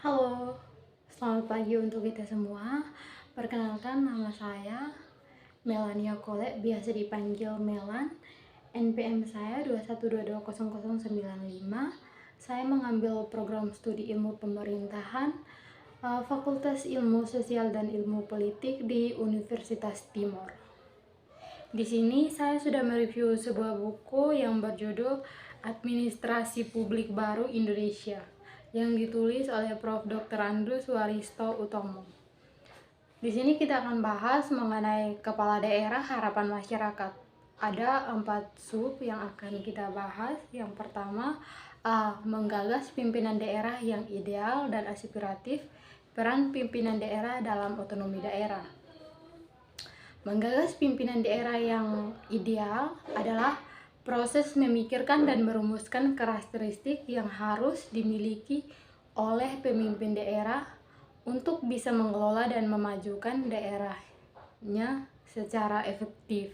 Halo, selamat pagi untuk kita semua. Perkenalkan, nama saya Melania Kole, biasa dipanggil Melan. NPM saya 212200095. Saya mengambil program studi ilmu pemerintahan, Fakultas Ilmu Sosial dan Ilmu Politik di Universitas Timor. Di sini saya sudah mereview sebuah buku yang berjudul Administrasi Publik Baru Indonesia yang ditulis oleh Prof. Dr. Andrus Waristo Utomo. Di sini kita akan bahas mengenai kepala daerah harapan masyarakat. Ada 4 sub yang akan kita bahas. Yang pertama, menggagas pimpinan daerah yang ideal dan aspiratif, peran pimpinan daerah dalam otonomi daerah. Menggagas pimpinan daerah yang ideal adalah proses memikirkan dan merumuskan karakteristik yang harus dimiliki oleh pemimpin daerah untuk bisa mengelola dan memajukan daerahnya secara efektif.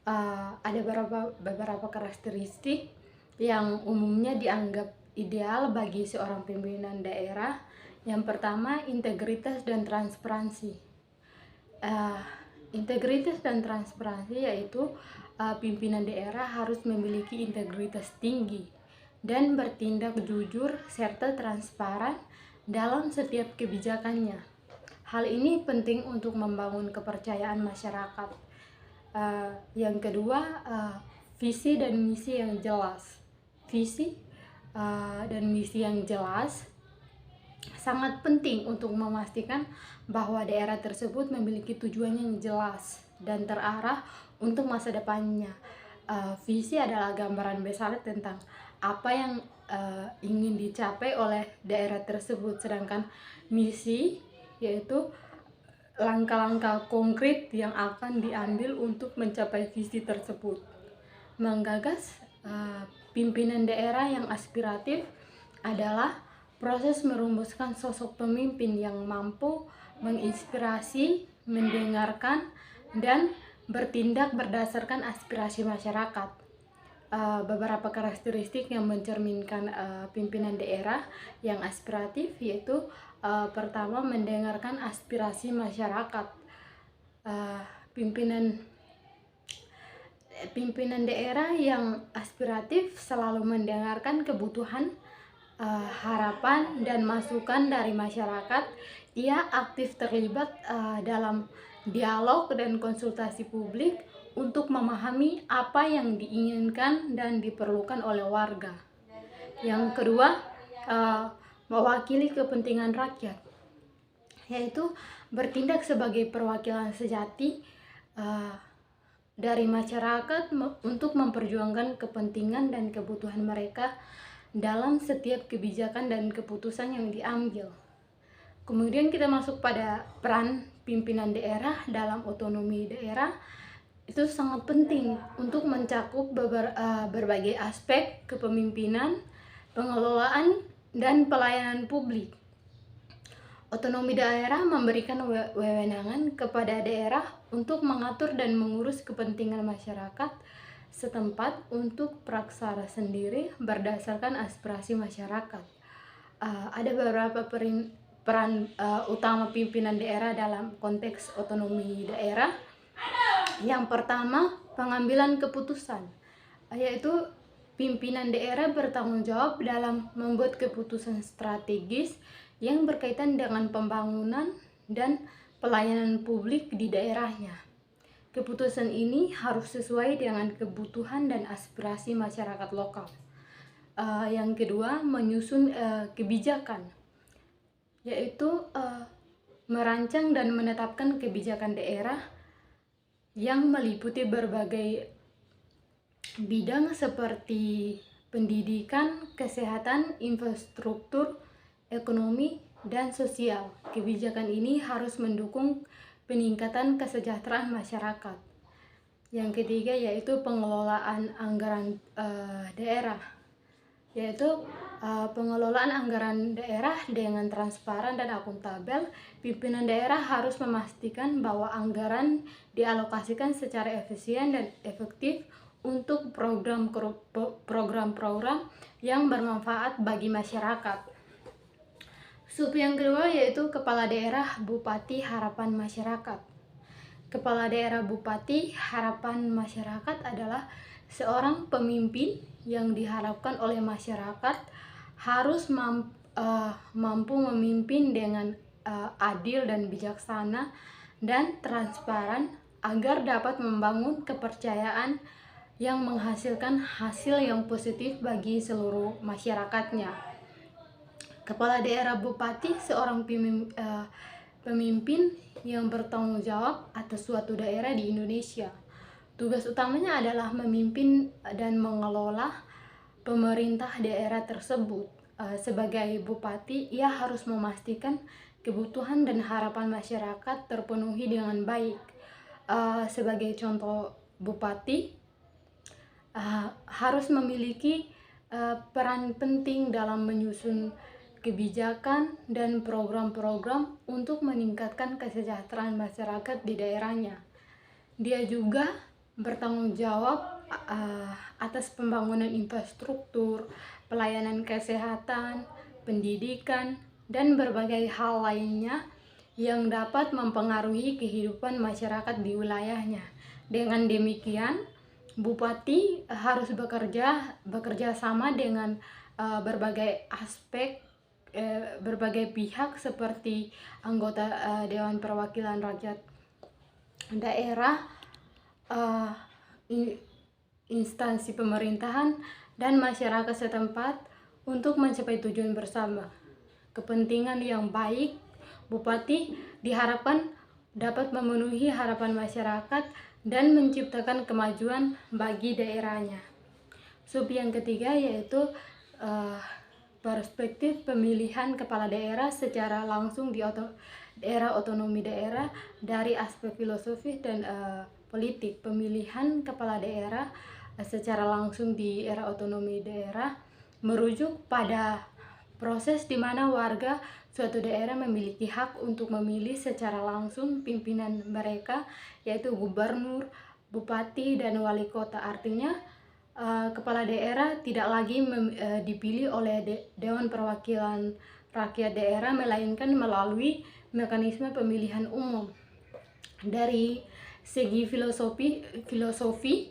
Ada beberapa karakteristik yang umumnya dianggap ideal bagi seorang pimpinan daerah. Yang pertama, integritas dan transparansi. Integritas dan transparansi yaitu pimpinan daerah harus memiliki integritas tinggi dan bertindak jujur serta transparan dalam setiap kebijakannya. Hal ini penting untuk membangun kepercayaan masyarakat. Yang kedua, visi dan misi yang jelas. Visi dan misi yang jelas sangat penting untuk memastikan bahwa daerah tersebut memiliki tujuan yang jelas dan terarah untuk masa depannya. Visi adalah gambaran besar tentang apa yang ingin dicapai oleh daerah tersebut, sedangkan misi yaitu langkah-langkah konkret yang akan diambil untuk mencapai visi tersebut. Menggagas pimpinan daerah yang aspiratif adalah proses merumuskan sosok pemimpin yang mampu menginspirasi, mendengarkan, dan bertindak berdasarkan aspirasi masyarakat. Beberapa karakteristik yang mencerminkan pimpinan daerah yang aspiratif yaitu pertama, mendengarkan aspirasi masyarakat. Pimpinan daerah yang aspiratif selalu mendengarkan kebutuhan, harapan dan masukan dari masyarakat. Ia aktif terlibat dalam dialog dan konsultasi publik untuk memahami apa yang diinginkan dan diperlukan oleh warga. Yang kedua, mewakili kepentingan rakyat, yaitu bertindak sebagai perwakilan sejati dari masyarakat untuk memperjuangkan kepentingan dan kebutuhan mereka dalam setiap kebijakan dan keputusan yang diambil. Kemudian kita masuk pada peran pimpinan daerah dalam otonomi daerah. Itu sangat penting untuk mencakup berbagai aspek kepemimpinan, pengelolaan, dan pelayanan publik. Otonomi daerah memberikan wewenangan kepada daerah untuk mengatur dan mengurus kepentingan masyarakat setempat untuk praksara sendiri berdasarkan aspirasi masyarakat. Ada beberapa peran utama pimpinan daerah dalam konteks otonomi daerah. Yang pertama, pengambilan keputusan, yaitu pimpinan daerah bertanggung jawab dalam membuat keputusan strategis yang berkaitan dengan pembangunan dan pelayanan publik di daerahnya. Keputusan ini harus sesuai dengan kebutuhan dan aspirasi masyarakat lokal. Yang kedua, menyusun kebijakan, yaitu merancang dan menetapkan kebijakan daerah yang meliputi berbagai bidang seperti pendidikan, kesehatan, infrastruktur, ekonomi, dan sosial. Kebijakan ini harus mendukung peningkatan kesejahteraan masyarakat. Yang ketiga yaitu pengelolaan anggaran daerah, yaitu pengelolaan anggaran daerah dengan transparan dan akuntabel. Pimpinan daerah harus memastikan bahwa anggaran dialokasikan secara efisien dan efektif untuk program-program yang bermanfaat bagi masyarakat. Sub yang kedua yaitu kepala daerah bupati harapan masyarakat. Kepala daerah bupati harapan masyarakat adalah seorang pemimpin yang diharapkan oleh masyarakat harus mampu memimpin dengan adil dan bijaksana dan transparan agar dapat membangun kepercayaan yang menghasilkan hasil yang positif bagi seluruh masyarakatnya. Kepala daerah bupati seorang pemimpin yang bertanggung jawab atas suatu daerah di Indonesia. Tugas utamanya adalah memimpin dan mengelola pemerintah daerah tersebut. Sebagai bupati, ia harus memastikan kebutuhan dan harapan masyarakat terpenuhi dengan baik. Sebagai contoh, bupati harus memiliki peran penting dalam menyusun kebijakan dan program-program untuk meningkatkan kesejahteraan masyarakat di daerahnya. Dia juga bertanggung jawab atas pembangunan infrastruktur, pelayanan kesehatan, pendidikan, dan berbagai hal lainnya yang dapat mempengaruhi kehidupan masyarakat di wilayahnya. Dengan demikian, bupati harus bekerja sama dengan berbagai aspek, berbagai pihak seperti anggota Dewan Perwakilan Rakyat daerah, instansi pemerintahan, dan masyarakat setempat untuk mencapai tujuan bersama. Kepentingan yang baik, bupati diharapkan dapat memenuhi harapan masyarakat dan menciptakan kemajuan bagi daerahnya. Sub yang ketiga yaitu perspektif pemilihan kepala daerah secara langsung di era otonomi daerah dari aspek filosofis dan politik. Pemilihan kepala daerah secara langsung di era otonomi daerah merujuk pada proses di mana warga suatu daerah memiliki hak untuk memilih secara langsung pimpinan mereka, yaitu gubernur, bupati, dan wali kota. Artinya kepala daerah tidak lagi dipilih oleh Dewan Perwakilan Rakyat daerah, melainkan melalui mekanisme pemilihan umum. Dari segi filosofi,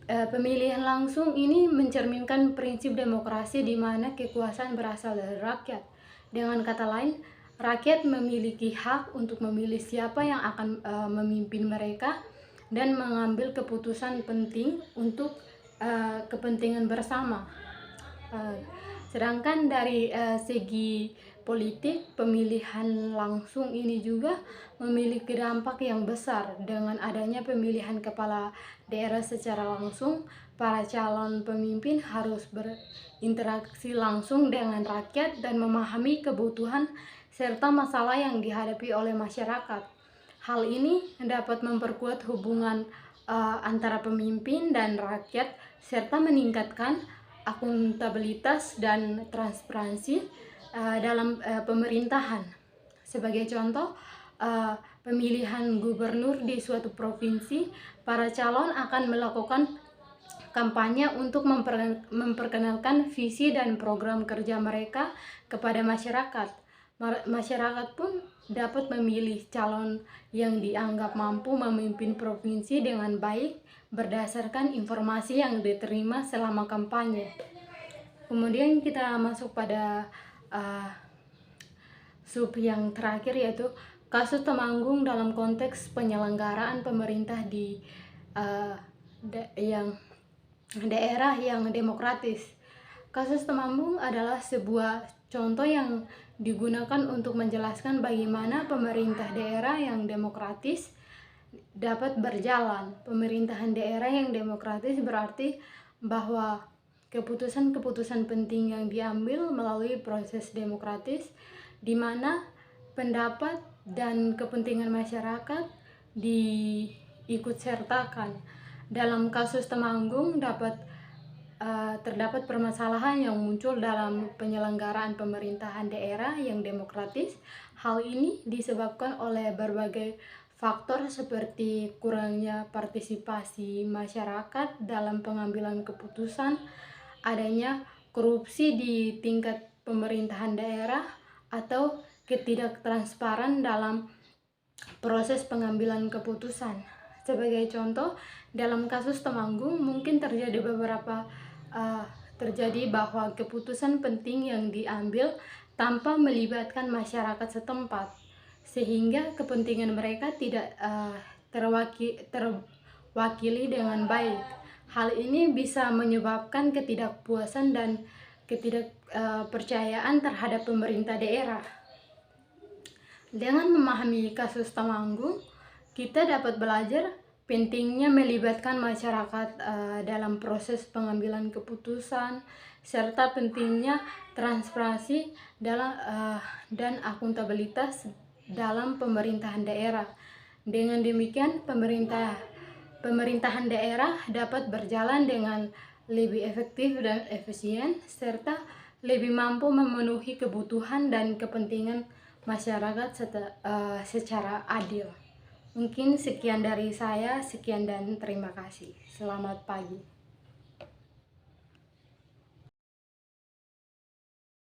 pemilihan langsung ini mencerminkan prinsip demokrasi di mana kekuasaan berasal dari rakyat. Dengan kata lain, rakyat memiliki hak untuk memilih siapa yang akan memimpin mereka dan mengambil keputusan penting untuk kepentingan bersama. Sedangkan dari segi politik, pemilihan langsung ini juga memiliki dampak yang besar. Dengan adanya pemilihan kepala daerah secara langsung, para calon pemimpin harus berinteraksi langsung dengan rakyat dan memahami kebutuhan serta masalah yang dihadapi oleh masyarakat. Hal ini dapat memperkuat hubungan antara pemimpin dan rakyat serta meningkatkan akuntabilitas dan transparansi dalam pemerintahan. Sebagai contoh, pemilihan gubernur di suatu provinsi, para calon akan melakukan kampanye untuk memperkenalkan visi dan program kerja mereka kepada masyarakat. Masyarakat pun dapat memilih calon yang dianggap mampu memimpin provinsi dengan baik berdasarkan informasi yang diterima selama kampanye. Kemudian kita masuk pada sub yang terakhir, yaitu kasus Temanggung dalam konteks penyelenggaraan pemerintah di daerah yang demokratis. Kasus Temanggung adalah sebuah contoh yang digunakan untuk menjelaskan bagaimana pemerintah daerah yang demokratis dapat berjalan. Pemerintahan daerah yang demokratis berarti bahwa keputusan-keputusan penting yang diambil melalui proses demokratis di mana pendapat dan kepentingan masyarakat diikut sertakan. Dalam kasus Temanggung terdapat permasalahan yang muncul dalam penyelenggaraan pemerintahan daerah yang demokratis. Hal ini disebabkan oleh berbagai faktor seperti kurangnya partisipasi masyarakat dalam pengambilan keputusan, adanya korupsi di tingkat pemerintahan daerah, atau ketidaktransparan dalam proses pengambilan keputusan. Sebagai contoh, dalam kasus Temanggung mungkin terjadi bahwa keputusan penting yang diambil tanpa melibatkan masyarakat setempat, sehingga kepentingan mereka tidak terwakili dengan baik. Hal ini bisa menyebabkan ketidakpuasan dan ketidakpercayaan terhadap pemerintah daerah. Dengan memahami kasus Temanggung, kita dapat belajar pentingnya melibatkan masyarakat dalam proses pengambilan keputusan, serta pentingnya transparansi dan akuntabilitas dalam pemerintahan daerah. Dengan demikian, pemerintahan daerah dapat berjalan dengan lebih efektif dan efisien, serta lebih mampu memenuhi kebutuhan dan kepentingan masyarakat secara adil. Mungkin sekian dari saya, sekian dan terima kasih. Selamat pagi.